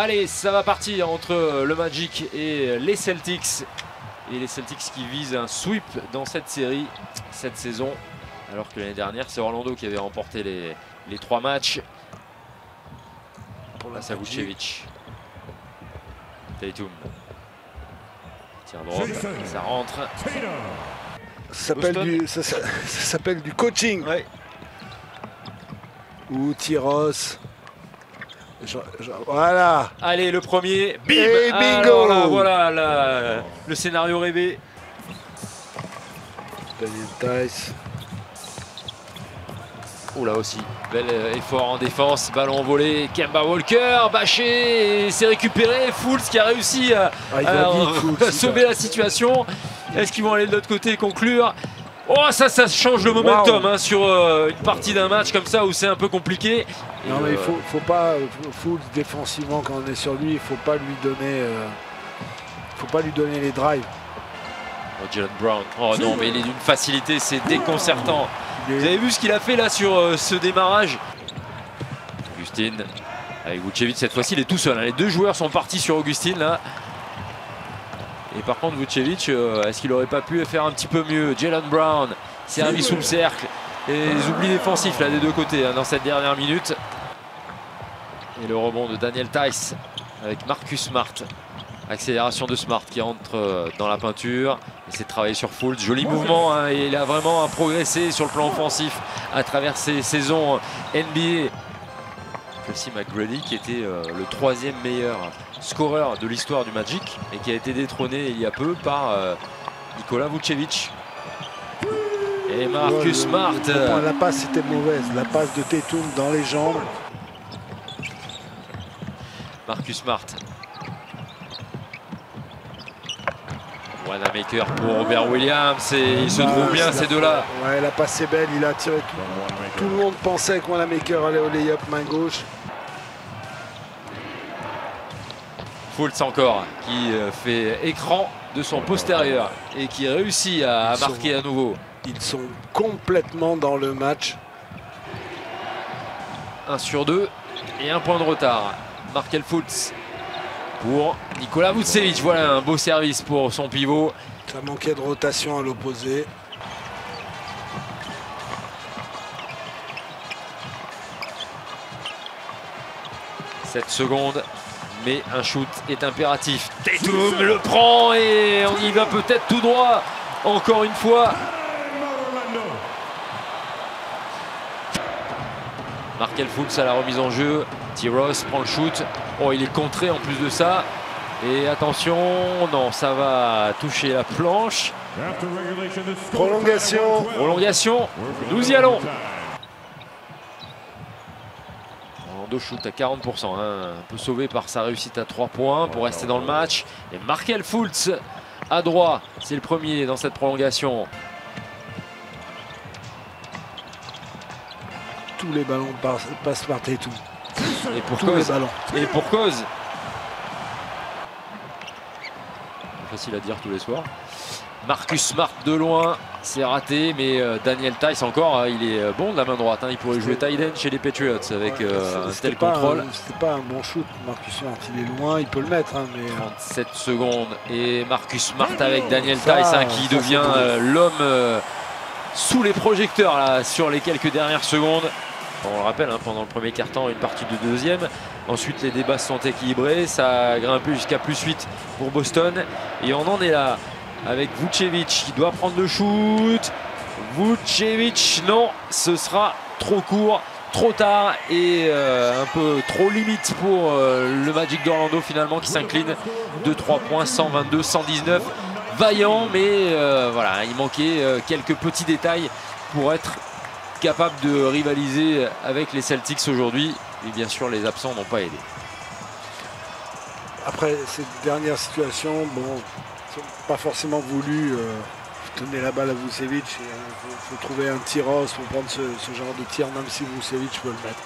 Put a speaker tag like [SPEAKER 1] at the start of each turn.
[SPEAKER 1] Allez, ça va partir entre le Magic et les Celtics. Et les Celtics qui visent un sweep dans cette série, cette saison. Alors que l'année dernière, c'est Orlando qui avait remporté les 3 matchs. Là, ça Vucevic. Tatum. Tire drop, ça rentre.
[SPEAKER 2] Ça s'appelle du coaching.
[SPEAKER 1] Ouais.
[SPEAKER 2] Ou Tyros. Voilà.
[SPEAKER 1] Allez, le premier. Bim.
[SPEAKER 2] Et bingo.
[SPEAKER 1] Alors là, voilà le scénario rêvé.
[SPEAKER 2] Daniel Tice.
[SPEAKER 1] Oh là aussi, bel effort en défense, ballon volé, Kemba Walker, bâché, et c'est récupéré, Fultz qui a réussi à sauver la situation. Est-ce qu'ils vont aller de l'autre côté et conclure? Oh, ça change le momentum hein, sur une partie d'un match comme ça où c'est un peu compliqué.
[SPEAKER 2] Non mais il faut pas, Fultz défensivement quand on est sur lui, il faut pas lui donner les drives.
[SPEAKER 1] Oh, Jaylen Brown, oh non mais il est d'une facilité, c'est déconcertant. Vous avez vu ce qu'il a fait là sur ce démarrage? Augustin avec Vucevic cette fois-ci, il est tout seul. Hein. Les 2 joueurs sont partis sur Augustin là. Et par contre Vucevic, est-ce qu'il aurait pas pu faire un petit peu mieux? Jaylen Brown servi sous le cercle. Et les oublis défensifs là des 2 côtés hein, dans cette dernière minute. Et le rebond de Daniel Tice avec Marcus Smart. Accélération de Smart qui entre dans la peinture. C'est de travailler sur Fultz. Joli mouvement hein, et il a vraiment progressé sur le plan offensif à travers ces saisons NBA. Tracy McGrady qui était le 3e meilleur scoreur de l'histoire du Magic et qui a été détrôné il y a peu par Nikola Vucevic. Et Marcus Smart.
[SPEAKER 2] La passe était mauvaise. La passe de Tatum dans les jambes.
[SPEAKER 1] Marcus Smart. Wanamaker pour Robert Williams et il se trouve bien ces deux-là.
[SPEAKER 2] Ouais, la passe est belle, il a tiré tout le monde pensait que Wanamaker allait au lay-up main gauche.
[SPEAKER 1] Fultz encore qui fait écran de son postérieur et qui réussit à marquer à nouveau.
[SPEAKER 2] Ils sont complètement dans le match.
[SPEAKER 1] 1 sur 2 et 1 point de retard. Markel Fultz pour Nikola Vucevic. Voilà un beau service pour son pivot.
[SPEAKER 2] Ça manquait de rotation à l'opposé.
[SPEAKER 1] « 7 secondes, mais un shoot est impératif. Tatum le prend et on y va peut-être tout droit. Encore une fois. Markel Fultz à la remise en jeu. Tyros prend le shoot. Oh, il est contré en plus de ça. Et attention, non, ça va toucher la planche.
[SPEAKER 2] Prolongation.
[SPEAKER 1] Prolongation. Nous y allons. Orlando shoot à 40%. Hein, un peu sauvé par sa réussite à 3 points pour rester dans le match. Et Markel Fultz à droit. C'est le premier dans cette prolongation.
[SPEAKER 2] Tous les ballons passent par Tatum.
[SPEAKER 1] Et pour cause. Et pour cause. Facile à dire tous les soirs. Marcus Smart de loin, c'est raté, mais Daniel Tice encore, il est bon de la main droite. Hein. Il pourrait jouer tight end chez les Patriots avec un tel contrôle.
[SPEAKER 2] C'était pas un bon shoot, Marcus Smart. Il est loin, il peut le mettre. Hein, mais...
[SPEAKER 1] 37 secondes et Marcus Smart avec Daniel Tice qui devient l'homme sous les projecteurs là, sur les quelques dernières secondes. On le rappelle, hein, pendant le premier quart-temps, une partie de deuxième. Ensuite, les débats se sont équilibrés. Ça a grimpé jusqu'à +8 pour Boston. Et on en est là avec Vucevic qui doit prendre le shoot. Vucevic, non, ce sera trop court, trop tard et un peu trop limite pour le Magic d'Orlando finalement qui s'incline de 3 points, 122-119. Vaillant, mais voilà, il manquait quelques petits détails pour être capable de rivaliser avec les Celtics aujourd'hui. Et bien sûr, les absents n'ont pas aidé.
[SPEAKER 2] Après cette dernière situation, bon, ils n'ont pas forcément voulu donner la balle à Vucevic. Il faut trouver un Tyros pour prendre ce genre de tir, même si Vucevic peut le mettre.